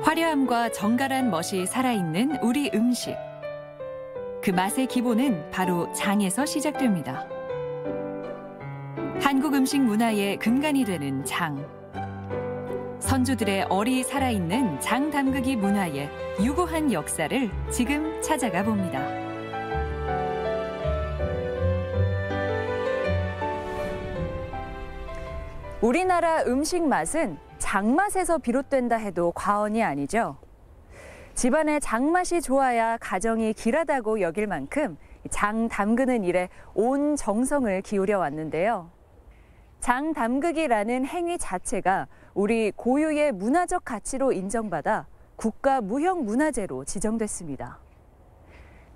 화려함과 정갈한 멋이 살아있는 우리 음식. 그 맛의 기본은 바로 장에서 시작됩니다. 한국 음식 문화의 근간이 되는 장. 선조들의 얼이 살아있는 장 담그기 문화의 유구한 역사를 지금 찾아가 봅니다. 우리나라 음식 맛은 장맛에서 비롯된다 해도 과언이 아니죠. 집안의 장맛이 좋아야 가정이 길하다고 여길 만큼 장 담그는 일에 온 정성을 기울여 왔는데요. 장 담그기라는 행위 자체가 우리 고유의 문화적 가치로 인정받아 국가 무형문화재로 지정됐습니다.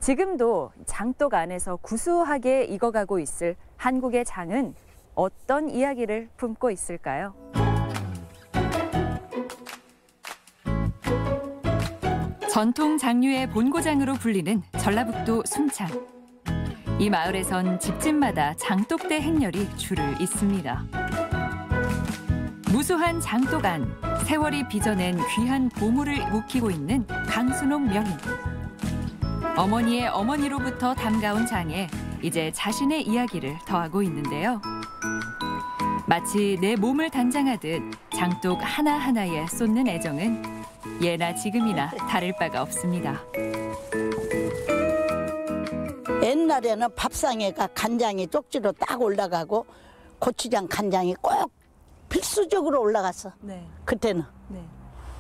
지금도 장독 안에서 구수하게 익어가고 있을 한국의 장은 어떤 이야기를 품고 있을까요? 전통 장류의 본고장으로 불리는 전라북도 순창. 이 마을에선 집집마다 장독대 행렬이 줄을 잇습니다. 무수한 장독 안, 세월이 빚어낸 귀한 보물을 묵히고 있는 강순옥 명인. 어머니의 어머니로부터 담가온 장에 이제 자신의 이야기를 더하고 있는데요. 마치 내 몸을 단장하듯 장독 하나하나에 쏟는 애정은 예나 지금이나 다를 바가 없습니다. 옛날에는 밥상에가 간장이 쪽지로 딱 올라가고 고추장 간장이 꼭 필수적으로 올라갔어. 네. 그때는. 네.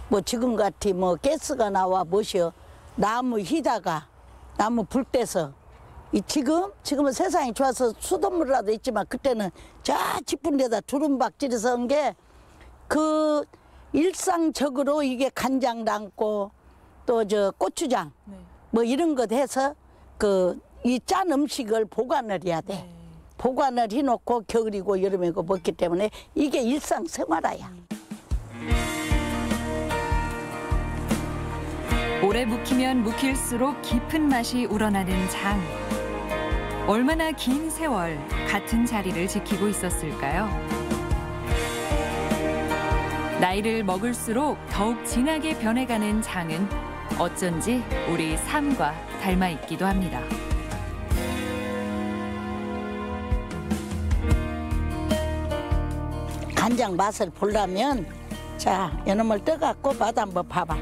뭐 지금 같이 뭐 가스가 나와 뭐시여 나무 희다가 나무 불 떼서 지금은 세상이 좋아서 수돗물이라도 있지만 그때는 저 짚은 데다 두rum박질해서 한 게 그 일상적으로 이게 간장 담고 또 저 고추장 네. 뭐 이런 것 해서 이 짠 음식을 보관을 해야 돼. 네. 보관을 해놓고 겨울이고 여름이고 먹기 때문에 이게 일상생활이야. 오래 묵히면 묵힐수록 깊은 맛이 우러나는 장. 얼마나 긴 세월 같은 자리를 지키고 있었을까요? 나이를 먹을수록 더욱 진하게 변해가는 장은 어쩐지 우리 삶과 닮아 있기도 합니다. 간장 맛을 보려면 자, 이놈을 떠갖고 맛 한번 봐봐.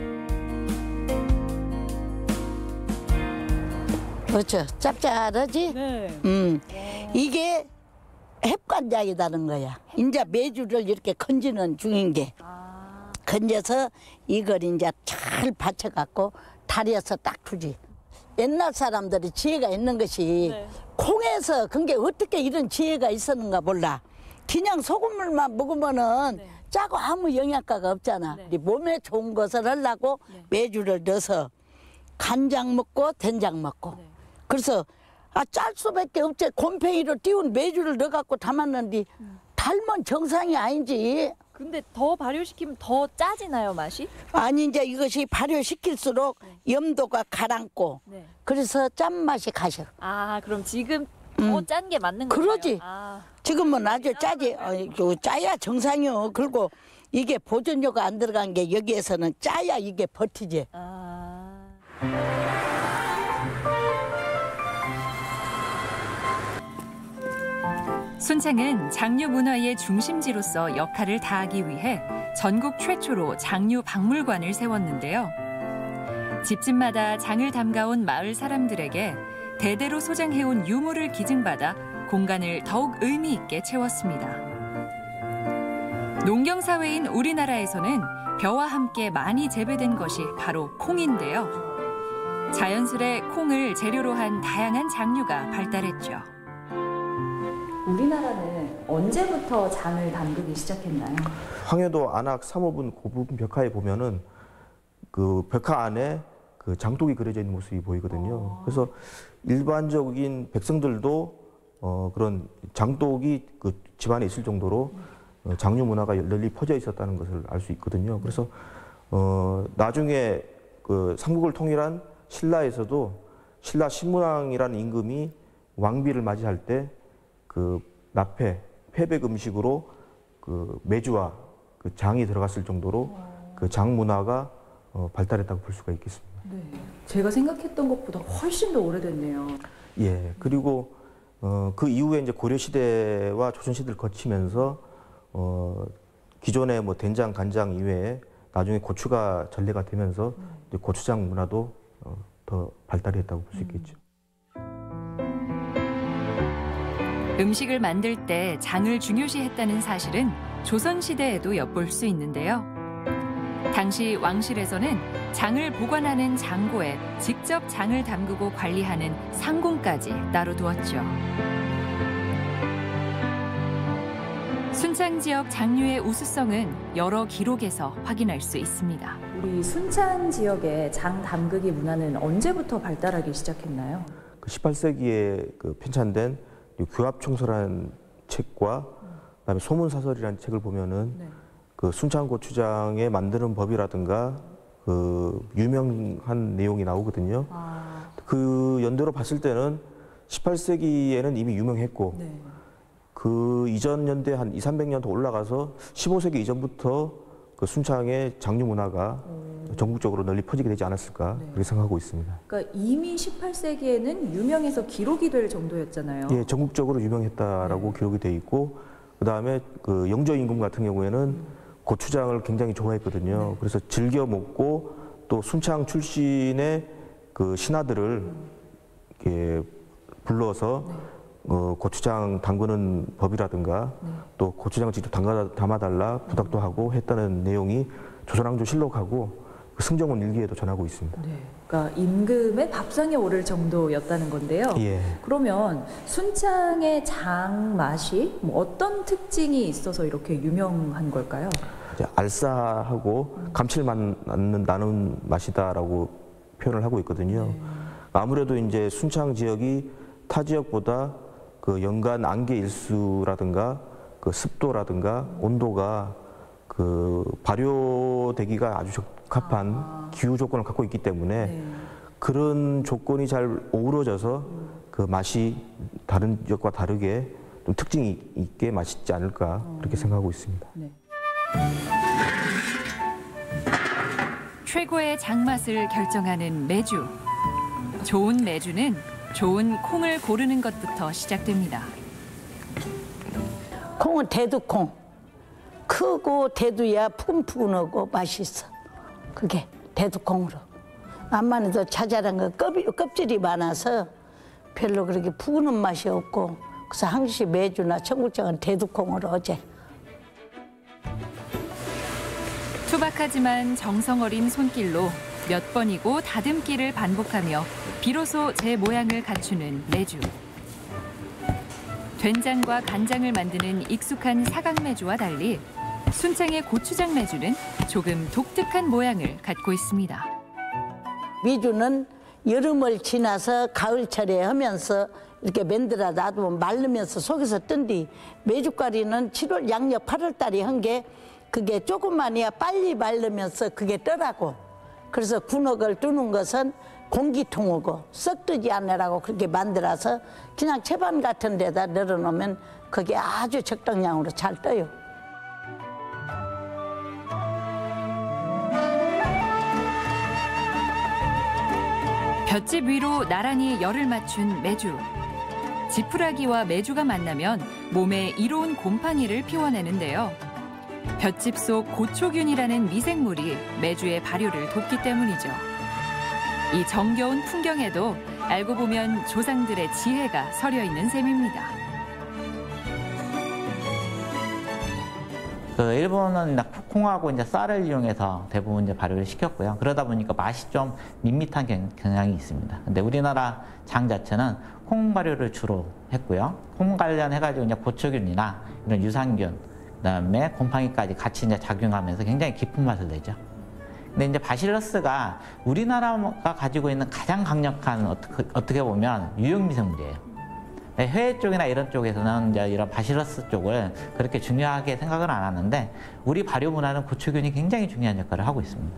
그렇죠. 짭짤하지? 네. 이게 햅간장이라는 거야. 이제 메주를 이렇게 건지는 중인 게. 건져서 이걸 이제 잘 받쳐갖고 다려서 딱 주지. 옛날 사람들이 지혜가 있는 것이 네. 콩에서 그게 어떻게 이런 지혜가 있었는가 몰라. 그냥 소금물만 먹으면은 네. 짜고 아무 영양가가 없잖아. 네. 몸에 좋은 것을 하려고 네. 메주를 넣어서 간장 먹고 된장 먹고. 네. 그래서 짤 수밖에 없지. 곰팡이로 띄운 메주를 넣어갖고 담았는데 달면 정상이 아니지. 근데 더 발효시키면 더 짜지나요, 맛이? 아니 이제 이것이 발효시킬수록 네. 염도가 가라앉고 네. 그래서 짠맛이 가셔. 아 그럼 지금 더 짠 게 맞는 거예요? 그러지. 지금은 아주 짜지. 짜야 정상이요. 그리고 이게 보존료가 안 들어간 게 여기에서는 짜야 이게 버티지. 순창은 장류 문화의 중심지로서 역할을 다하기 위해 전국 최초로 장류 박물관을 세웠는데요. 집집마다 장을 담가온 마을 사람들에게 대대로 소장해온 유물을 기증받아 공간을 더욱 의미 있게 채웠습니다. 농경사회인 우리나라에서는 벼와 함께 많이 재배된 것이 바로 콩인데요. 자연스레 콩을 재료로 한 다양한 장류가 발달했죠. 우리나라는 언제부터 장을 담그기 시작했나요? 황해도 안악 삼호분 고분 벽화에 보면은 그 벽화 안에 그 장독이 그려져 있는 모습이 보이거든요. 그래서 일반적인 백성들도 그런 장독이 그 집안에 있을 정도로 장류 문화가 널리 퍼져 있었다는 것을 알 수 있거든요. 그래서 나중에 그 삼국을 통일한 신라에서도 신라 신문왕이라는 임금이 왕비를 맞이할 때 그 납회, 패백 음식으로 그 메주와 그 장이 들어갔을 정도로 그 장 문화가 발달했다고 볼 수가 있겠습니다. 네. 제가 생각했던 것보다 훨씬 더 오래됐네요. 예. 그리고 그 이후에 이제 고려 시대와 조선 시대를 거치면서 기존의 뭐 된장, 간장 이외에 나중에 고추가 전래가 되면서 이제 고추장 문화도 더 발달이 했다고 볼 수 있겠죠. 음식을 만들 때 장을 중요시했다는 사실은 조선 시대에도 엿볼 수 있는데요. 당시 왕실에서는 장을 보관하는 장고에 직접 장을 담그고 관리하는 상공까지 따로 두었죠. 순창 지역 장류의 우수성은 여러 기록에서 확인할 수 있습니다. 우리 순창 지역의 장 담그기 문화는 언제부터 발달하기 시작했나요? 그 18세기에 그 편찬된 교합청서라는 책과 그다음에 소문사설이라는 책을 보면은 네. 그 순창 고추장의 만드는 법이라든가 그 유명한 내용이 나오거든요. 그 연대로 봤을 때는 18세기에는 이미 유명했고 네. 그 이전 연대 한 200~300년 더 올라가서 15세기 이전부터 그 순창의 장류 문화가 전국적으로 널리 퍼지게 되지 않았을까 네. 그렇게 생각하고 있습니다. 그러니까 이미 18세기에는 유명해서 기록이 될 정도였잖아요. 예, 전국적으로 유명했다라고 기록이 돼 있고 그다음에 그 영조 임금 같은 경우에는 고추장을 굉장히 좋아했거든요. 그래서 즐겨 먹고 또 순창 출신의 그 신하들을 이렇게 불러서 고추장 담그는 법이라든가 또 고추장을 직접 담아달라 부탁도 하고 했다는 내용이 조선왕조 실록하고 그 승정원 일기에도 전하고 있습니다. 네. 그러니까 임금의 밥상에 오를 정도였다는 건데요. 예. 그러면 순창의 장 맛이 뭐 어떤 특징이 있어서 이렇게 유명한 걸까요? 이제 알싸하고 감칠맛 나는 맛이다라고 표현을 하고 있거든요. 아무래도 이제 순창 지역이 타 지역보다 그 연간 안개 일수라든가 그 습도라든가 온도가 그 발효되기가 아주 적합한 기후 조건을 갖고 있기 때문에 그런 조건이 잘 어우러져서 그 맛이 다른 지역과 다르게 좀 특징이 있게 맛있지 않을까 그렇게 생각하고 있습니다. 네. 최고의 장맛을 결정하는 메주. 좋은 메주는 좋은 콩을 고르는 것부터 시작됩니다. 콩은 대두콩. 크고 대두야 푸근푸근하고 맛있어. 그게 대두콩으로. 암만 해도 자잘한 거 껍질이 많아서 별로 그렇게 푸근한 맛이 없고 그래서 항시 메주나 청국장은 대두콩으로 어제. 투박하지만 정성 어린 손길로 몇 번이고 다듬기를 반복하며 비로소 제 모양을 갖추는 메주. 된장과 간장을 만드는 익숙한 사각메주와 달리 순창의 고추장 메주는 조금 독특한 모양을 갖고 있습니다. 메주는 여름을 지나서 가을철에 하면서 이렇게 만들어 놔두면 마르면서 속에서 뜬 뒤 메주가리는 7월 양력 8월 달에 한 게 그게 조금만이야 빨리 마르면서 그게 떠라고. 그래서 군옥을 두는 것은 공기통하고 썩뜨지 않으라고 그렇게 만들어서 그냥 채반 같은 데다 널어놓으면 그게 아주 적당량으로 잘 떠요. 볏짚 위로 나란히 열을 맞춘 메주. 지푸라기와 메주가 만나면 몸에 이로운 곰팡이를 피워내는데요. 볏짚 속 고초균이라는 미생물이 메주의 발효를 돕기 때문이죠. 이 정겨운 풍경에도 알고 보면 조상들의 지혜가 서려 있는 셈입니다. 그 일본은 콩하고 이제 쌀을 이용해서 대부분 이제 발효를 시켰고요. 그러다 보니까 맛이 좀 밋밋한 경향이 있습니다. 근데 우리나라 장 자체는 콩 발효를 주로 했고요. 콩 관련해가지고 이제 고초균이나 이런 유산균, 그다음에 곰팡이까지 같이 이제 작용하면서 굉장히 깊은 맛을 내죠. 근데 이제 바실러스가 우리나라가 가지고 있는 가장 강력한 어떻게 보면 유용미생물이에요. 해외 쪽이나 이런 쪽에서는 이제 이런 바실러스 쪽을 그렇게 중요하게 생각을 안 하는데 우리 발효 문화는 고초균이 굉장히 중요한 역할을 하고 있습니다.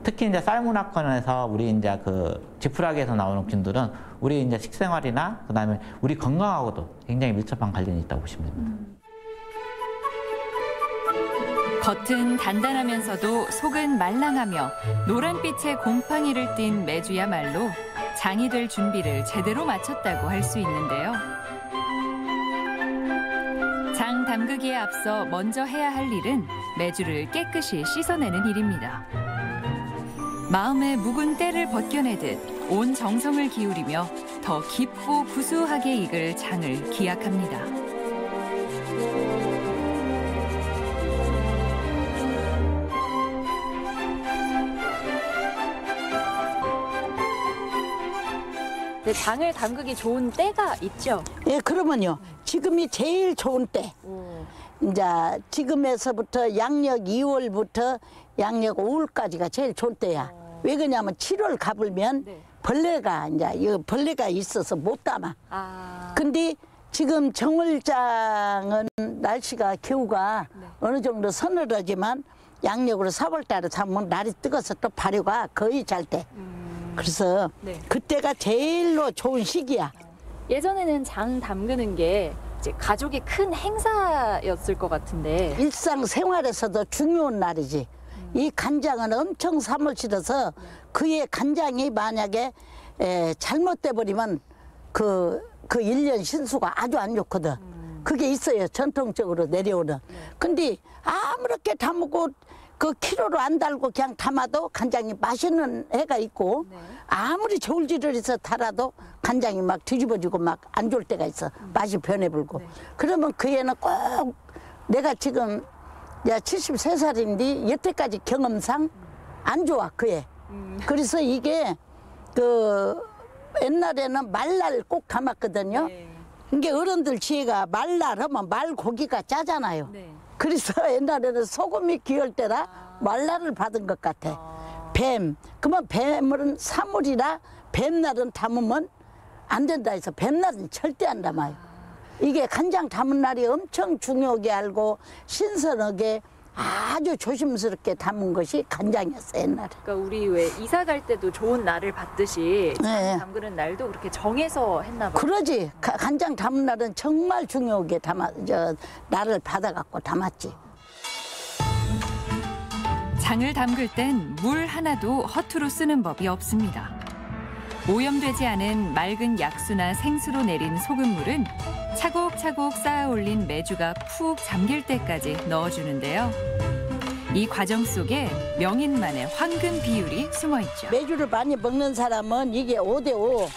특히 이제 쌀문화권에서 우리 이제 그 지푸라기에서 나오는 균들은 우리 이제 식생활이나 그다음에 우리 건강하고도 굉장히 밀접한 관련이 있다고 보시면 됩니다. 겉은 단단하면서도 속은 말랑하며 노란빛의 곰팡이를 띤 메주야말로 장이 될 준비를 제대로 마쳤다고 할 수 있는데요. 장 담그기에 앞서 먼저 해야 할 일은 메주를 깨끗이 씻어내는 일입니다. 마음의 묵은 때를 벗겨내듯 온 정성을 기울이며 더 깊고 구수하게 익을 장을 기약합니다. 네, 장을 담그기 좋은 때가 있죠? 예, 그러면요. 지금이 제일 좋은 때. 이제 지금에서부터 양력 2월부터 양력 5월까지가 제일 좋은 때야. 왜 그러냐면 7월 가불면 네. 벌레가 이제 이 벌레가 있어서 못 담아. 아, 근데 지금 정월장은 날씨가 겨우가 네. 어느 정도 서늘하지만 양력으로 4월 달에 담으면 날이 뜨거워서 또 발효가 거의 잘 돼. 그래서 네. 그때가 제일로 좋은 시기야. 예전에는 장 담그는 게 이제 가족이 큰 행사였을 것 같은데 일상생활에서도 중요한 날이지. 이 간장은 엄청 삶을 실어서 그의 간장이 만약에 잘못돼 버리면 그 1년 신수가 아주 안 좋거든. 그게 있어요. 전통적으로 내려오는. 근데 아무렇게 담고 그 키로로 안 달고 그냥 담아도 간장이 맛있는 해가 있고 아무리 저울질을 해서 달아도 간장이 막 뒤집어지고 막 안 좋을 때가 있어. 맛이 변해불고. 그러면 그 애는 꼭 내가 지금 73살인데 여태까지 경험상 안 좋아 그 애. 그래서 이게 그 옛날에는 말날 꼭 담았거든요. 이게 어른들 지혜가 말날 하면 말고기가 짜잖아요. 그래서 옛날에는 소금이 귀할 때라 말날을 받은 것 같아. 뱀. 그러면 뱀은 사물이라 뱀날은 담으면 안 된다 해서 뱀날은 절대 안 담아요. 이게 간장 담은 날이 엄청 중요하게 알고 신선하게 아주 조심스럽게 담은 것이 간장이었어요, 옛날에. 그러니까 우리 왜 이사 갈 때도 좋은 날을 받듯이 장 네. 담그는 날도 그렇게 정해서 했나 봐요. 그러지. 간장 담은 날은 정말 중요하게 날을 받아갖고 담았지. 장을 담글 땐 물 하나도 허투루 쓰는 법이 없습니다. 오염되지 않은 맑은 약수나 생수로 내린 소금물은 차곡차곡 쌓아 올린 메주가 푹 잠길 때까지 넣어주는데요. 이 과정 속에 명인만의 황금 비율이 숨어 있죠. 메주를 많이 먹는 사람은 이게 5대5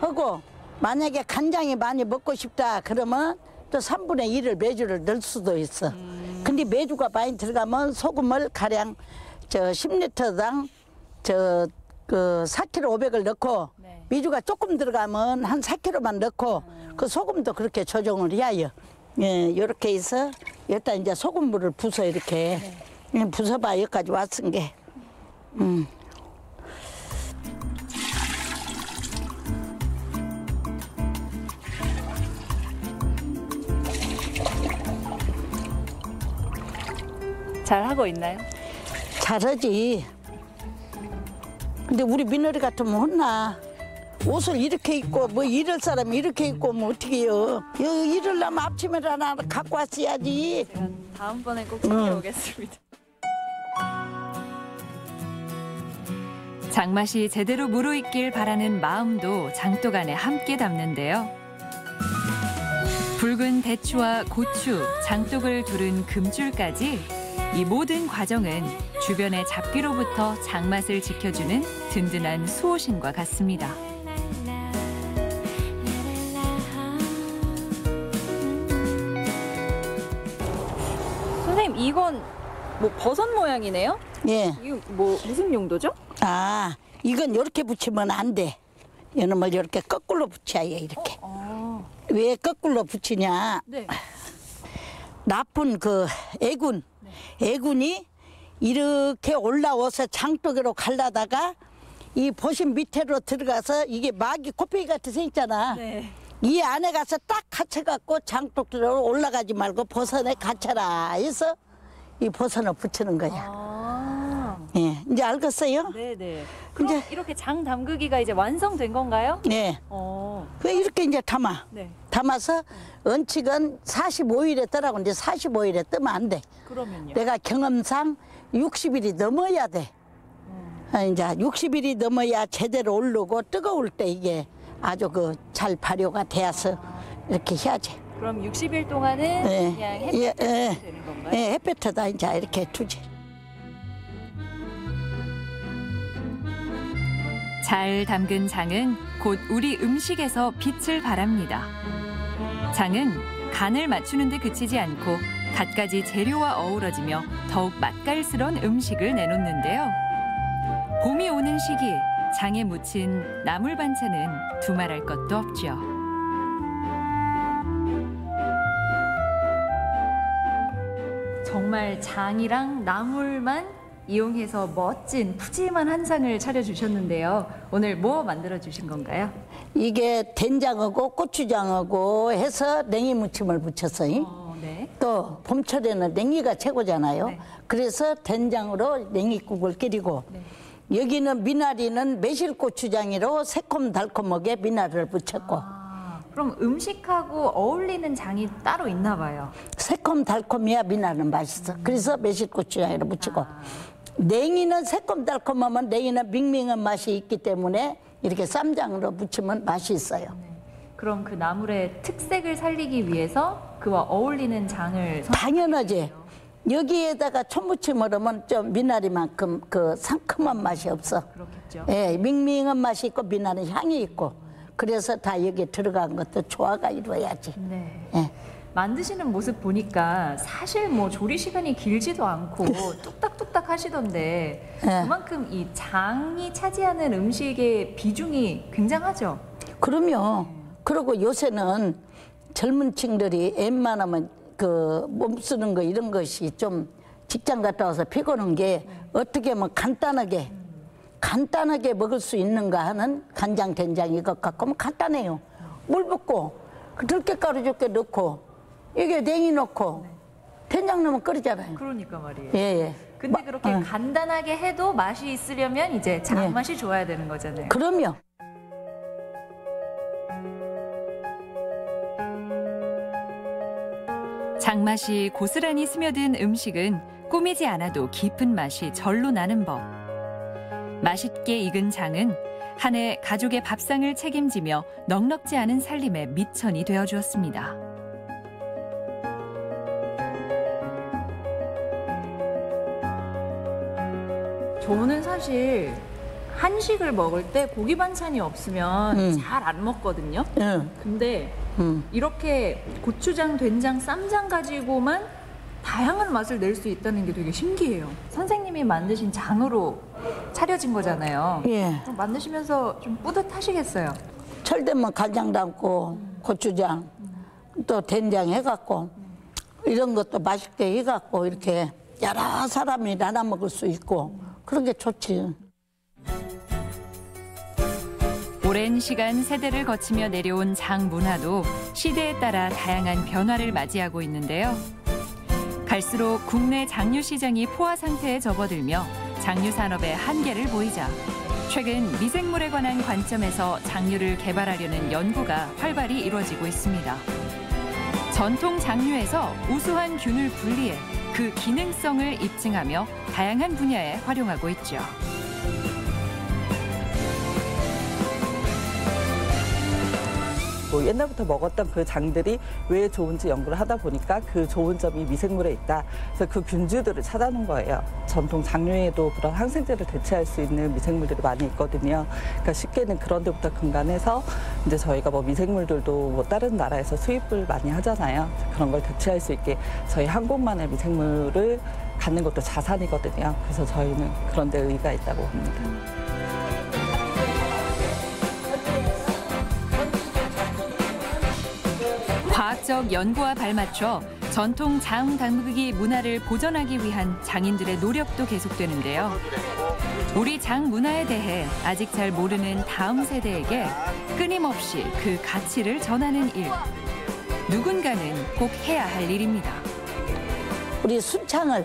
하고 만약에 간장이 많이 먹고 싶다 그러면 또 3분의 1을 메주를 넣을 수도 있어. 근데 메주가 많이 들어가면 소금을 가량 10리터당 4kg 500을 넣고 메주가 조금 들어가면 한 4kg만 넣고 그 소금도 그렇게 조정을 해야. 예, 이렇게 해서 일단 이제 소금물을 부숴 이렇게 부숴봐 여기까지 왔은 게. 잘 하고 있나요? 잘하지. 근데 우리 며느리 같으면 혼나. 옷을 이렇게 입고 뭐 이럴 사람이 이렇게 입고 뭐 어떻게 해요. 이럴려면 앞치마를 하나 갖고 왔어야지. 제가 다음번에 꼭 챙겨오겠습니다. 장맛이 제대로 무르익길 바라는 마음도 장독 안에 함께 담는데요. 붉은 대추와 고추, 장독을 두른 금줄까지 이 모든 과정은 주변의 잡귀로부터 장맛을 지켜주는 든든한 수호신과 같습니다. 선생님, 이건 뭐 버섯 모양이네요? 예. 이거 뭐 무슨 용도죠? 아, 이건 이렇게 붙이면 안 돼. 이놈을 이렇게 거꾸로 붙여야 해, 이렇게. 왜 거꾸로 붙이냐? 네. 나쁜 그 애군, 애군이 이렇게 올라와서 장독으로 갈라다가 이 보신 밑으로 들어가서 이게 마귀 코빼기 같이 생겼잖아. 네. 이 안에 가서 딱 갇혀갖고 장독으로 올라가지 말고 버선에 갇혀라 해서 이 버선을 붙이는 거야. 예, 이제 알겠어요? 네네. 그럼 이제- 이렇게 장 담그기가 이제 완성된 건가요? 네. 그 이렇게 이제 담아. 네. 담아서 원칙은 45일에 뜨라고. 이제 45일에 뜨면 안 돼. 그러면요. 내가 경험상 60일이 넘어야 돼. 이제 60일이 넘어야 제대로 오르고 뜨거울 때 이게 아주 그 잘 발효가 되어서 이렇게 해야지. 그럼 60일 동안은 예. 그냥 예, 햇볕에 예. 되는 건가요? 예, 햇볕에다 이제 이렇게 두지. 잘 담근 장은 곧 우리 음식에서 빛을 발합니다. 장은 간을 맞추는 데 그치지 않고 갖가지 재료와 어우러지며 더욱 맛깔스러운 음식을 내놓는데요. 봄이 오는 시기에 장에 묻힌 나물 반찬은 두말할 것도 없죠. 정말 장이랑 나물만 이용해서 멋진 푸짐한 한상을 차려주셨는데요. 오늘 뭐 만들어 주신 건가요? 이게 된장하고 고추장하고 해서 냉이 무침을 부쳤어요. 네. 또 봄철에는 냉이가 최고잖아요. 네. 그래서 된장으로 냉이국을 끓이고 여기는 미나리는 매실고추장으로 새콤달콤하게 미나리를 부쳤고 그럼 음식하고 어울리는 장이 따로 있나 봐요. 새콤달콤해야 미나리는 맛있어. 그래서 매실고추장으로 부치고 냉이는 새콤달콤하면 냉이는 밍밍한 맛이 있기 때문에 이렇게 쌈장으로 부치면 맛이 있어요. 그럼 그 나물의 특색을 살리기 위해서 그와 어울리는 장을 당연하지. 여기에다가 초무침을 하면 좀 미나리만큼 그 상큼한 맛이 없어. 그렇겠죠. 예, 밍밍한 맛이 있고 미나리 향이 있고. 그래서 다 여기 들어간 것도 조화가 이루어야지. 네. 예. 만드시는 모습 보니까 사실 뭐 조리 시간이 길지도 않고 뚝딱뚝딱 하시던데 네. 그만큼 이 장이 차지하는 음식의 비중이 굉장하죠. 그럼요. 그리고 요새는 젊은 층들이 웬만하면 그 몸 쓰는 거 이런 것이 좀 직장 갔다 와서 피곤한 게 어떻게 하면 간단하게 먹을 수 있는가 하는 간장, 된장 이것 갖고 하면 간단해요. 물 붓고 들깨가루 좀 넣고 이게 냉이 넣고 된장 넣으면 끓이잖아요. 그러니까 말이에요. 예, 예. 근데 그렇게 간단하게 해도 맛이 있으려면 이제 장맛이 좋아야 되는 거잖아요. 그럼요. 장맛이 고스란히 스며든 음식은 꾸미지 않아도 깊은 맛이 절로 나는 법. 맛있게 익은 장은 한 해 가족의 밥상을 책임지며 넉넉지 않은 살림의 미천이 되어 주었습니다. 저는 사실 한식을 먹을 때 고기 반찬이 없으면 잘 안 먹거든요. 응. 근데 이렇게 고추장, 된장, 쌈장 가지고만 다양한 맛을 낼 수 있다는 게 되게 신기해요. 선생님이 만드신 장으로 차려진 거잖아요. 예. 그럼 만드시면서 좀 뿌듯하시겠어요? 철되면 간장 담고 고추장 또 된장 해갖고 이런 것도 맛있게 해갖고 이렇게 여러 사람이 나눠 먹을 수 있고 그런 게 좋지. 오랜 시간 세대를 거치며 내려온 장 문화도 시대에 따라 다양한 변화를 맞이하고 있는데요. 갈수록 국내 장류 시장이 포화 상태에 접어들며 장류 산업의 한계를 보이자 최근 미생물에 관한 관점에서 장류를 개발하려는 연구가 활발히 이루어지고 있습니다. 전통 장류에서 우수한 균을 분리해 그 기능성을 입증하며 다양한 분야에 활용하고 있죠. 옛날부터 먹었던 그 장들이 왜 좋은지 연구를 하다 보니까 그 좋은 점이 미생물에 있다. 그래서 그 균주들을 찾아놓은 거예요. 전통 장류에도 그런 항생제를 대체할 수 있는 미생물들이 많이 있거든요. 그러니까 쉽게는 그런 데부터 근간해서 이제 저희가 뭐 미생물들도 뭐 다른 나라에서 수입을 많이 하잖아요. 그런 걸 대체할 수 있게 저희 한국만의 미생물을 갖는 것도 자산이거든요. 그래서 저희는 그런 데 의의가 있다고 봅니다. 과학적 연구와 발맞춰 전통 장 담그기 문화를 보존하기 위한 장인들의 노력도 계속되는데요. 우리 장 문화에 대해 아직 잘 모르는 다음 세대에게 끊임없이 그 가치를 전하는 일. 누군가는 꼭 해야 할 일입니다. 우리 순창을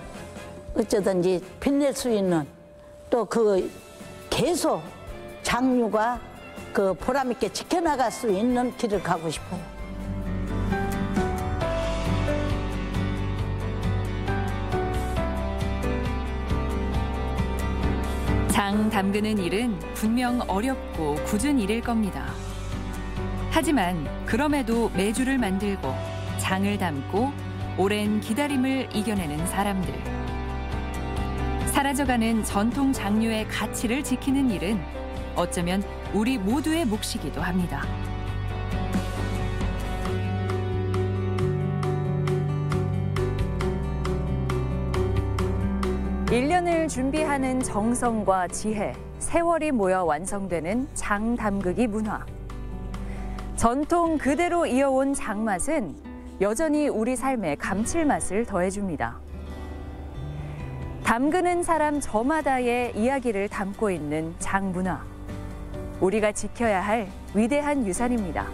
어쩌든지 빛낼 수 있는 또 그 계속 장류가 그 보람 있게 지켜나갈 수 있는 길을 가고 싶어요. 장 담그는 일은 분명 어렵고 굳은 일일 겁니다. 하지만 그럼에도 매주를 만들고 장을 담고 오랜 기다림을 이겨내는 사람들. 사라져가는 전통 장류의 가치를 지키는 일은 어쩌면 우리 모두의 몫이기도 합니다. 1년을 준비하는 정성과 지혜, 세월이 모여 완성되는 장 담그기 문화. 전통 그대로 이어온 장맛은 여전히 우리 삶의 감칠맛을 더해줍니다. 담그는 사람 저마다의 이야기를 담고 있는 장 문화. 우리가 지켜야 할 위대한 유산입니다.